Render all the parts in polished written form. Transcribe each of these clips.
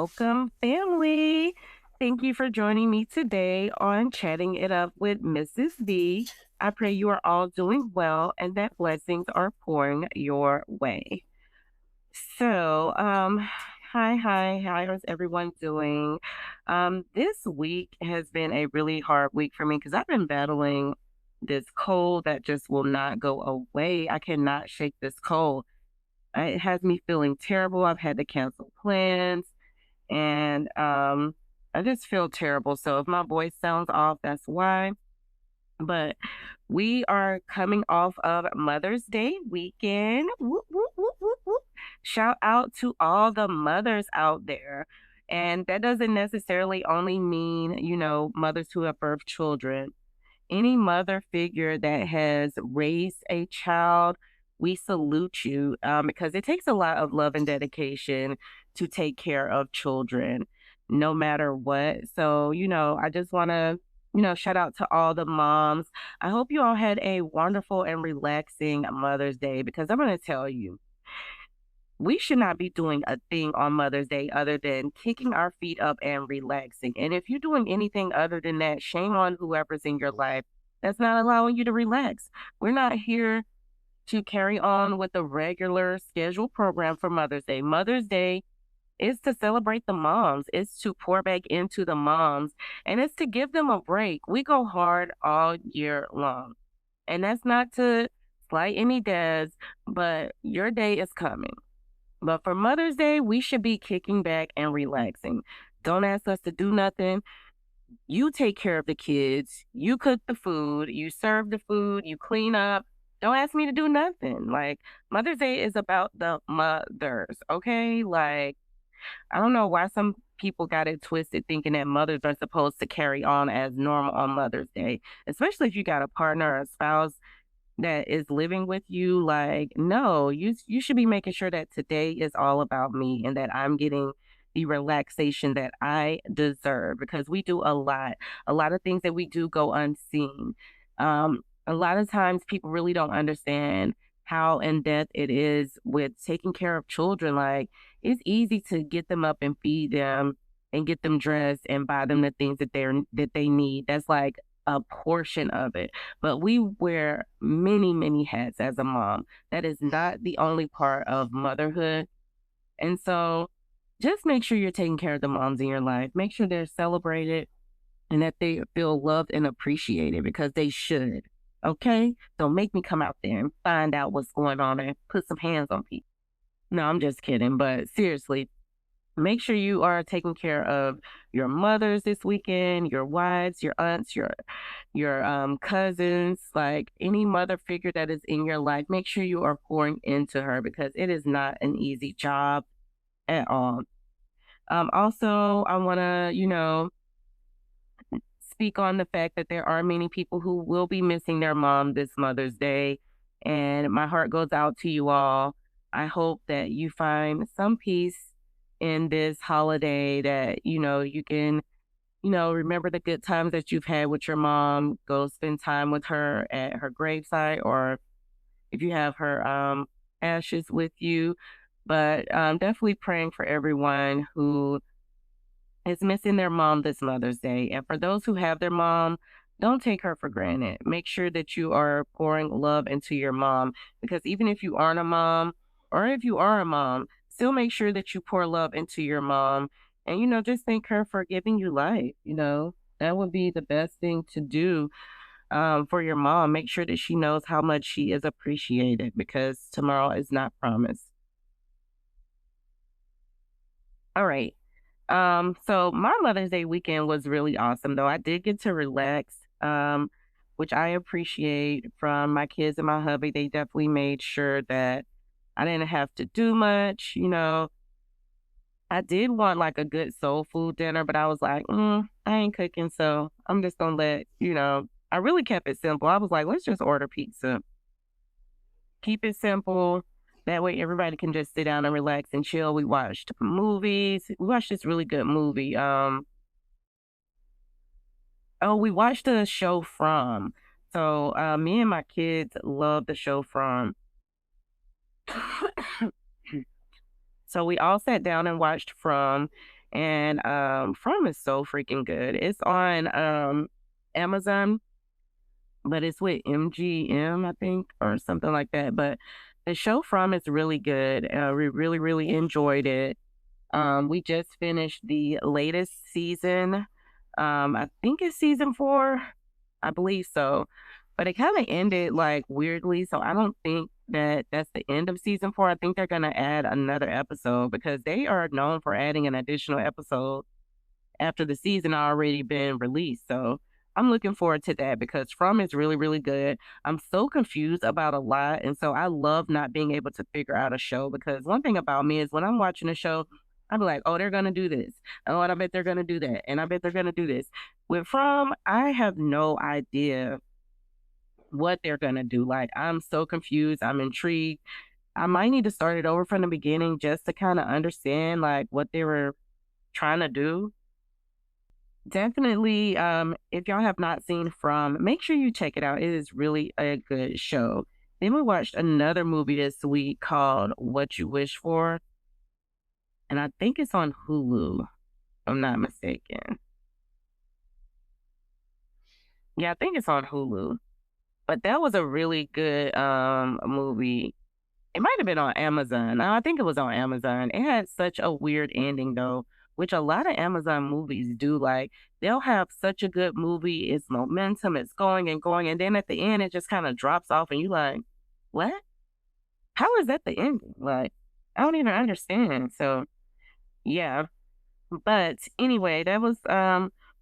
welcome, family. Thank you for joining me today on Chatting It Up with Mrs. B. I pray you are all doing well and that blessings are pouring your way. So, hi, how's everyone doing? This week has been a really hard week for me because I've been battling this cold that just will not go away. I cannot shake this cold. It has me feeling terrible. I've had to cancel plans and I just feel terrible. So if my voice sounds off, that's why. But we are coming off of Mother's Day weekend. Whoop, whoop, whoop, whoop, whoop. Shout out to all the mothers out there. And that doesn't necessarily only mean, mothers who have birthed children. Any mother figure that has raised a child, we salute you because it takes a lot of love and dedication to take care of children, no matter what. So, I just want to, shout out to all the moms. I hope you all had a wonderful and relaxing Mother's Day because I'm going to tell you, we should not be doing a thing on Mother's Day other than kicking our feet up and relaxing. And if you're doing anything other than that, shame on whoever's in your life that's not allowing you to relax. We're not here to carry on with the regular scheduled program for Mother's Day. Mother's Day is to celebrate the moms, it's to pour back into the moms, and it's to give them a break. We go hard all year long. And that's not to slight any dads, but your day is coming. But for Mother's Day, we should be kicking back and relaxing. Don't ask us to do nothing. You take care of the kids. You cook the food. You serve the food. You clean up. Don't ask me to do nothing. Like, Mother's Day is about the mothers, okay? Like, I don't know why some people got it twisted thinking that mothers are supposed to carry on as normal on Mother's Day, especially if you got a partner or a spouse that is living with you. Like, no, you should be making sure that today is all about me and that I'm getting the relaxation that I deserve because we do a lot. A lot of things that we do go unseen. A lot of times people really don't understand how in depth it is with taking care of children. Like, it's easy to get them up and feed them and get them dressed and buy them the things that they need. That's like a portion of it, but we wear many, many hats as a mom. That is not the only part of motherhood. And so just make sure you're taking care of the moms in your life. Make sure they're celebrated and that they feel loved and appreciated because they should. Okay? Don't make me come out there and find out what's going on and put some hands on people. No, I'm just kidding. But seriously, make sure you are taking care of your mothers this weekend, your wives, your aunts, your cousins, like any mother figure that is in your life. Make sure you are pouring into her because it is not an easy job at all. Also, I want to, speak on the fact that there are many people who will be missing their mom this Mother's Day, and my heart goes out to you all. I hope that you find some peace in this holiday that, you can, remember the good times that you've had with your mom, go spend time with her at her gravesite, or if you have her ashes with you. But definitely praying for everyone who is missing their mom this Mother's Day. And for those who have their mom, don't take her for granted. Make sure that you are pouring love into your mom because even if you aren't a mom or if you are a mom, still make sure that you pour love into your mom and, just thank her for giving you life. That would be the best thing to do for your mom. Make sure that she knows how much she is appreciated because tomorrow is not promised. All right. So my Mother's Day weekend was really awesome though. I did get to relax, which I appreciate from my kids and my hubby. They definitely made sure that I didn't have to do much, I did want like a good soul food dinner, but I was like, I ain't cooking, so I'm just gonna I really kept it simple. I was like, let's just order pizza. Keep it simple. That way everybody can just sit down and relax and chill. We watched movies. We watched this really good movie. We watched the show From. So me and my kids love the show From. So we all sat down and watched From, And From is so freaking good. It's on Amazon, but it's with MGM, I think, or something like that. But the show From is really good. We really, really enjoyed it. We just finished the latest season. I think it's season 4. I believe so. But it kind of ended like weirdly. So I don't think that that's the end of season 4. I think they're going to add another episode because they are known for adding an additional episode after the season already been released. So I'm looking forward to that because From is really, really good. I'm so confused about a lot. And so I love not being able to figure out a show because one thing about me is when I'm watching a show, I'm like, oh, they're going to do this. Oh, and I bet they're going to do that. And I bet they're going to do this. With From, I have no idea what they're going to do. Like, I'm so confused. I'm intrigued. I might need to start it over from the beginning just to kind of understand like what they were trying to do. Definitely, if y'all have not seen From, make sure you check it out. It is really a good show. Then we watched another movie this week called What You Wish For, and I think it's on Hulu, if I'm not mistaken. Yeah, I think it's on Hulu. But that was a really good movie. It might have been on Amazon. No, I think it was on Amazon. It had such a weird ending though, which a lot of Amazon movies do. Like they'll have such a good movie, it's momentum, it's going and going, and then at the end it just kind of drops off and you like, what? How is that the ending? Like, I don't even understand. So yeah. But anyway, that was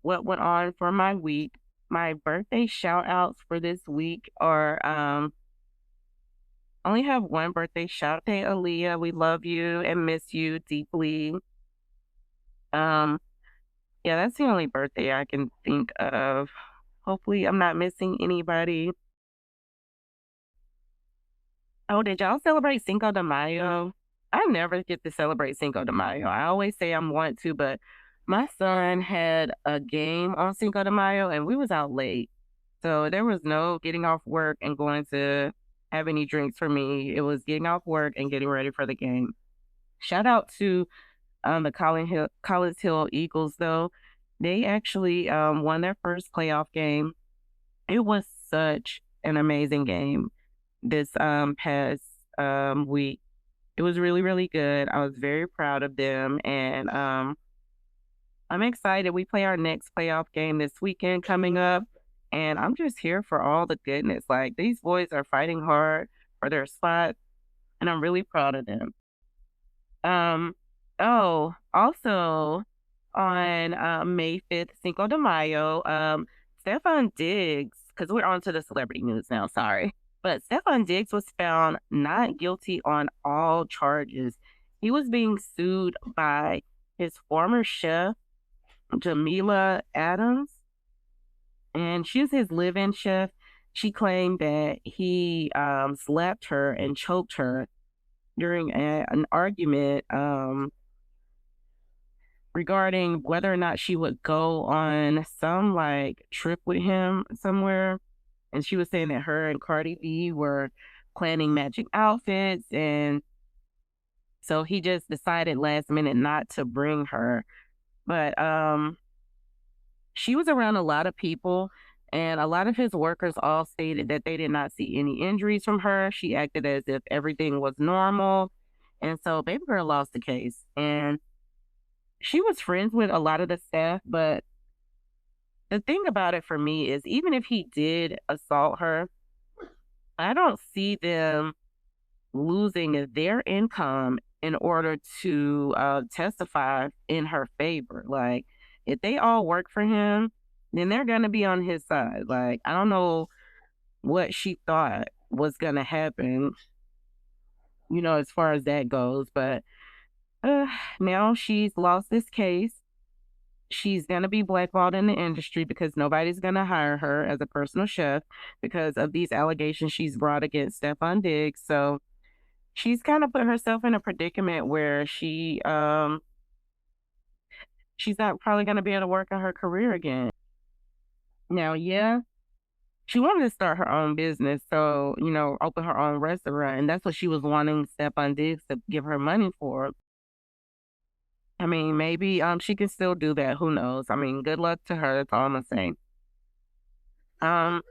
what went on for my week. My birthday shout outs for this week are only have one birthday shout out. Hey, Aaliyah, we love you and miss you deeply. Um, yeah, that's the only birthday I can think of. Hopefully, I'm not missing anybody. Oh, did y'all celebrate Cinco de Mayo? I never get to celebrate Cinco de Mayo. I always say I'm want to, but my son had a game on Cinco de Mayo and we was out late. So there was no getting off work and going to have any drinks for me. It was getting off work and getting ready for the game. Shout out to the Collins Hill Eagles, though. They actually won their first playoff game. It was such an amazing game this past week. It was really, really good. I was very proud of them. And I'm excited. We play our next playoff game this weekend coming up. And I'm just here for all the goodness. Like these boys are fighting hard for their spot. And I'm really proud of them. Um, oh, also on May 5th, Cinco de Mayo, Stefon Diggs, because we're on to the celebrity news now, sorry. But Stefon Diggs was found not guilty on all charges. He was being sued by his former chef, Jamila Adams, and she's his live-in chef. She claimed that he slapped her and choked her during an argument regarding whether or not she would go on some like trip with him somewhere. And she was saying that her and Cardi B were planning matching outfits. And so he just decided last minute not to bring her. But she was around a lot of people. And a lot of his workers all stated that they did not see any injuries from her. She acted as if everything was normal. And so Baby Girl lost the case. And she was friends with a lot of the staff, but the thing about it for me is even if he did assault her, I don't see them losing their income in order to testify in her favor. Like, if they all work for him, then they're going to be on his side. Like, I don't know what she thought was going to happen, as far as that goes, but uh, now she's lost this case. She's going to be blackballed in the industry because nobody's going to hire her as a personal chef because of these allegations she's brought against Stefon Diggs. So she's kind of put herself in a predicament where she's not probably going to be able to work on her career again. Now, yeah, she wanted to start her own business, so open her own restaurant, and that's what she was wanting Stefon Diggs to give her money for. I mean, maybe she can still do that. Who knows? I mean, good luck to her. That's all I'm gonna say. Um,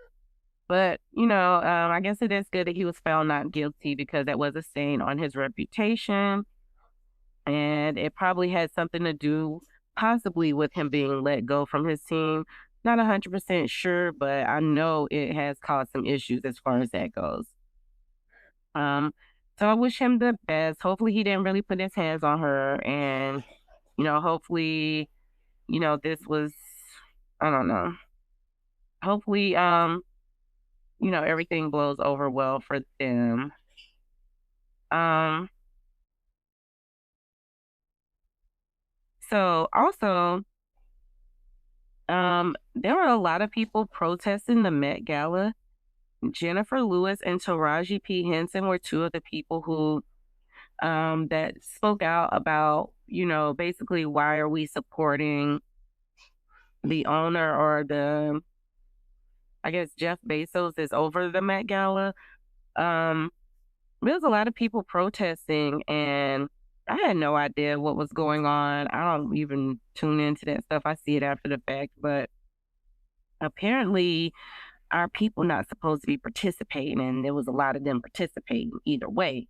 but I guess it is good that he was found not guilty because that was a stain on his reputation, and it probably had something to do, possibly, with him being let go from his team. Not 100% sure, but I know it has caused some issues as far as that goes. Um, so I wish him the best. Hopefully, he didn't really put his hands on her, and hopefully, this was, I don't know. Hopefully, everything blows over well for them. Um, so also, there were a lot of people protesting the Met Gala. Jennifer Lewis and Taraji P. Henson were two of the people who that spoke out about, basically why are we supporting the owner or I guess Jeff Bezos is over the Met Gala. Um, there was a lot of people protesting, and I had no idea what was going on. I don't even tune into that stuff. I see it after the fact, but apparently our people not supposed to be participating, and there was a lot of them participating either way.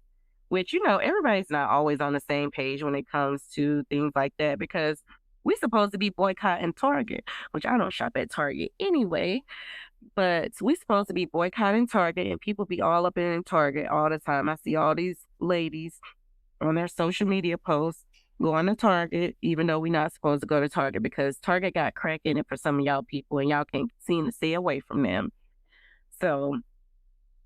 Which everybody's not always on the same page when it comes to things like that because we supposed to be boycotting Target, which I don't shop at Target anyway. But we supposed to be boycotting Target, and people be all up in Target all the time. I see all these ladies on their social media posts going to Target, even though we're not supposed to go to Target because Target got crack in it for some of y'all people, and y'all can't seem to stay away from them. So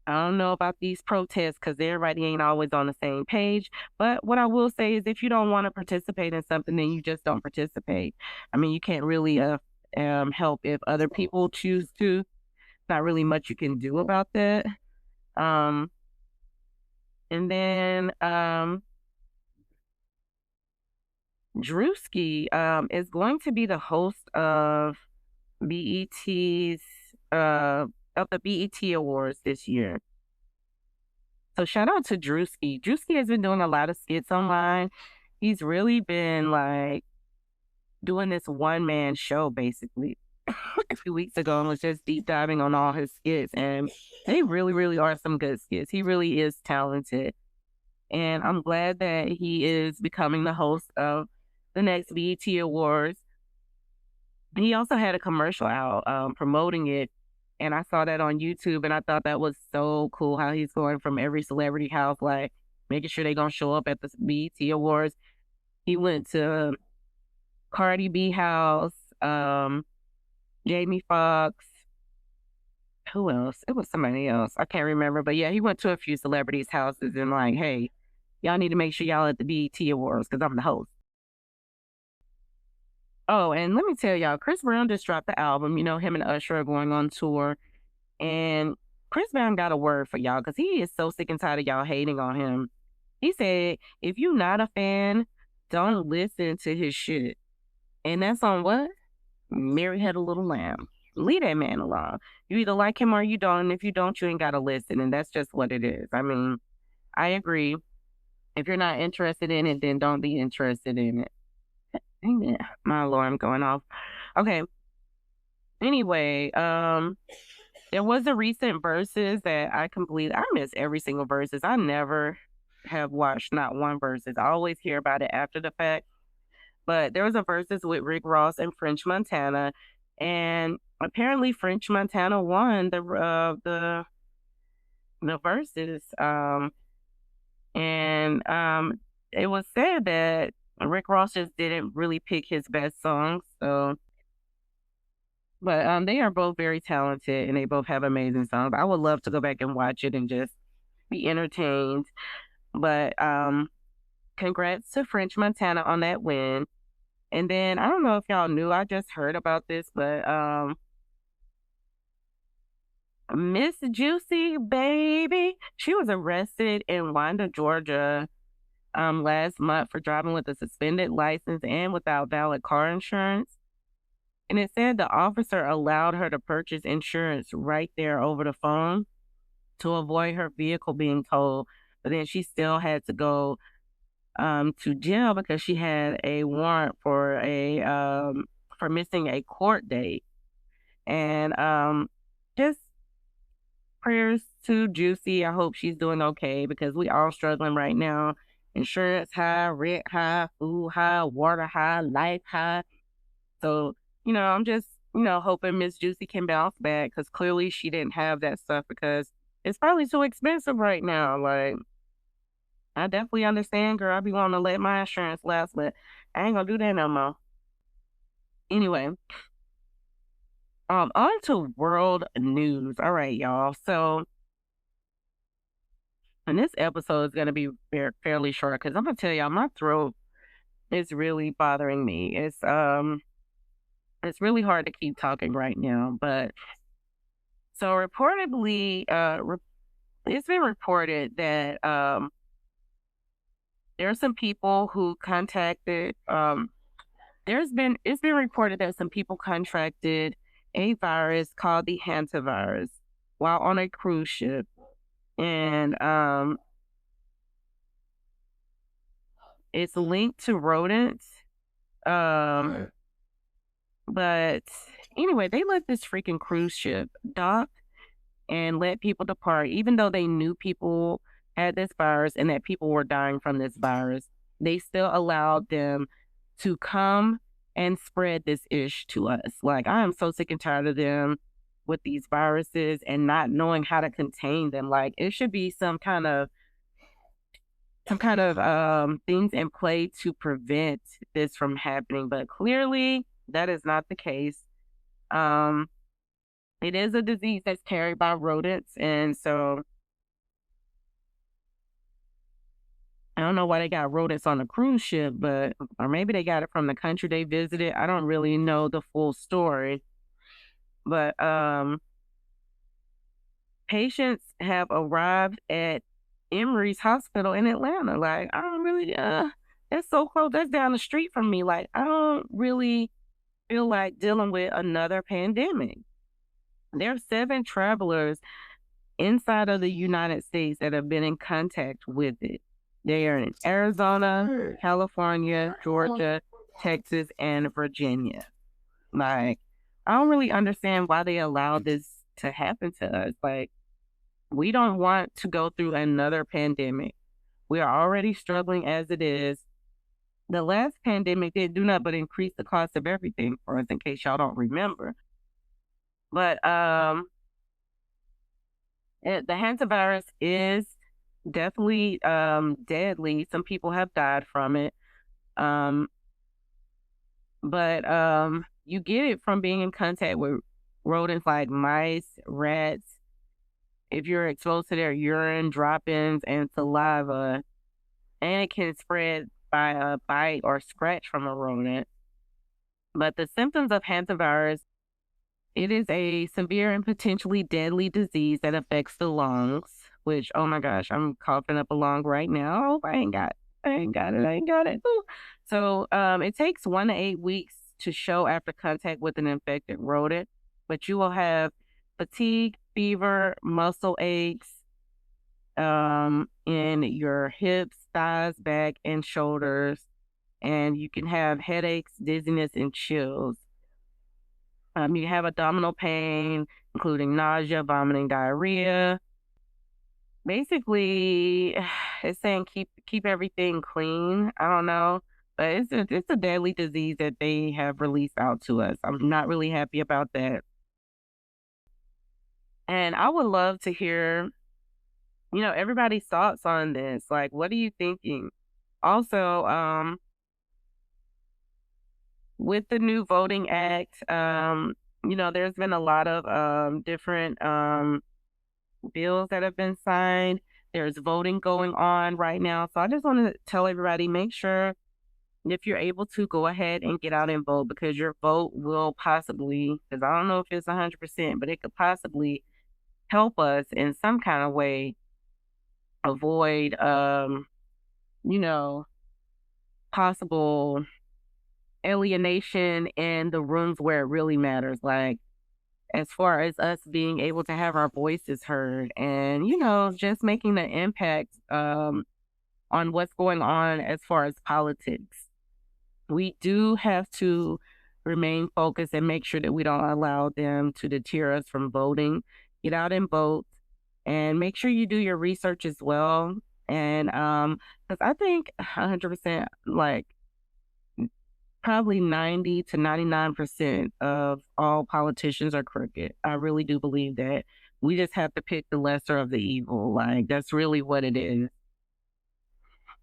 I don't know about these protests because everybody ain't always on the same page. But what I will say is if you don't want to participate in something, then you just don't participate. I mean, you can't really help if other people choose to. Not really much you can do about that. Um, and then Druski is going to be the host of BET's of the BET Awards this year. So shout out to Druski. Druski has been doing a lot of skits online. He's really been like doing this one man show basically a few weeks ago and was just deep diving on all his skits. And they really, really are some good skits. He really is talented. And I'm glad that he is becoming the host of the next BET Awards. He also had a commercial out promoting it. And I saw that on YouTube and I thought that was so cool how he's going from every celebrity house, like making sure they're going to show up at the BET Awards. He went to Cardi B house, Jamie Foxx. Who else? It was somebody else. I can't remember. But yeah, he went to a few celebrities' houses and like, hey, y'all need to make sure y'all at the BET Awards because I'm the host. Oh, and let me tell y'all, Chris Brown just dropped the album. Him and Usher are going on tour. And Chris Brown got a word for y'all because he is so sick and tired of y'all hating on him. He said, if you're not a fan, don't listen to his shit. And that's on what? Mary Had a Little Lamb. Leave that man alone. You either like him or you don't. And if you don't, you ain't got to listen. And that's just what it is. I mean, I agree. If you're not interested in it, then don't be interested in it. Dang it. My alarm going off. Okay. Anyway, there was a recent verses that I miss every single verses. I never have watched not one verses. I always hear about it after the fact. But there was a verses with Rick Ross and French Montana, and apparently French Montana won the verses. And it was said that Rick Ross just didn't really pick his best songs. So, but they are both very talented and they both have amazing songs. I would love to go back and watch it and just be entertained. But congrats to French Montana on that win. And then I don't know if y'all knew, I just heard about this, but Miss Juicy Baby, she was arrested in Wanda, Georgia, last month for driving with a suspended license and without valid car insurance. And it said the officer allowed her to purchase insurance right there over the phone to avoid her vehicle being towed, but then she still had to go to jail because she had a warrant for missing a court date. And just prayers to Juicy. I hope she's doing okay because we all struggling right now. Insurance high, rent high, food high, water high, life high. So, I'm just, hoping Miss Juicy can bounce back because clearly she didn't have that stuff because it's probably too expensive right now. Like, I definitely understand, girl. I be wanting to let my insurance last, but I ain't gonna do that no more. Anyway, on to world news. All right, y'all. So, and this episode is gonna be fairly short because I'm gonna tell y'all my throat is really bothering me. It's really hard to keep talking right now, but so reportedly, it's been reported that there are some people who contacted. It's been reported that some people contracted a virus called the Hantavirus while on a cruise ship, and it's linked to rodents. Um, but anyway, they let this freaking cruise ship dock and let people depart, even though they knew people had this virus and that people were dying from this virus. They still allowed them to come and spread this ish to us. Like, I am so sick and tired of them with these viruses and not knowing how to contain them. Like, it should be some kind of things in play to prevent this from happening, but clearly that is not the case. Um, it is a disease that's carried by rodents, and so I don't know why they got rodents on a cruise ship, but or maybe they got it from the country they visited. I don't really know the full story, but patients have arrived at Emory's Hospital in Atlanta. Like, I don't really that's so close. That's down the street from me. Like, I don't really feel like dealing with another pandemic. There are 7 travelers inside of the United States that have been in contact with it. They are in Arizona, California, Georgia, Texas, and Virginia. Like, I don't really understand why they allowed this to happen to us. Like, we don't want to go through another pandemic. We are already struggling as it is. The last pandemic didn't do nothing but increase the cost of everything for us, in case y'all don't remember. But the hantavirus is definitely deadly. Some people have died from it. Um, but you get it from being in contact with rodents like mice, rats. If you're exposed to their urine, drop-ins, and saliva, and it can spread by a bite or scratch from a rodent. But the symptoms of hantavirus, it is a severe and potentially deadly disease that affects the lungs, which, oh my gosh, I'm coughing up a lung right now. I hope I ain't got it. I ain't got it. Ooh. So it takes 1 to 8 weeks to show after contact with an infected rodent, but you will have fatigue, fever, muscle aches, in your hips, thighs, back, and shoulders. And you can have headaches, dizziness, and chills. You have abdominal pain, including nausea, vomiting, diarrhea. Basically, it's saying keep everything clean. I don't know, but it's a deadly disease that they have released out to us. I'm not really happy about that, and I would love to hear, everybody's thoughts on this. Like, what are you thinking? Also, with the new voting act, there's been a lot of different bills that have been signed. There's voting going on right now. So I just want to tell everybody, make sure if you're able to go ahead and get out and vote because your vote will possibly, because I don't know if it's 100%, but it could possibly help us in some kind of way avoid, you know, possible alienation in the rooms where it really matters. Like, as far as us being able to have our voices heard and, just making the impact on what's going on as far as politics. We do have to remain focused and make sure that we don't allow them to deter us from voting. Get out and vote and make sure you do your research as well. And because I think 100%, like probably 90 to 99% of all politicians are crooked. I really do believe that. We just have to pick the lesser of the evil. Like, that's really what it is.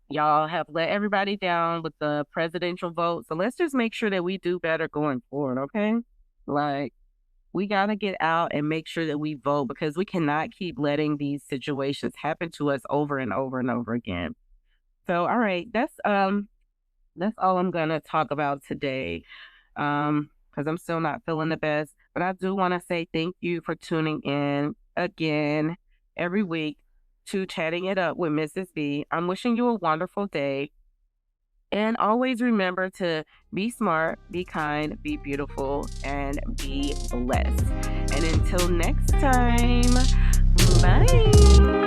Y'all have let everybody down with the presidential vote. So let's just make sure that we do better going forward, okay? Like, we got to get out and make sure that we vote because we cannot keep letting these situations happen to us over and over and over again. So, all right, that's all I'm gonna talk about today. Because I'm still not feeling the best. But I do want to say thank you for tuning in again every week to Chatting It Up with Mrs. B. I'm wishing you a wonderful day. And always remember to be smart, be kind, be beautiful, and be blessed. And until next time, bye.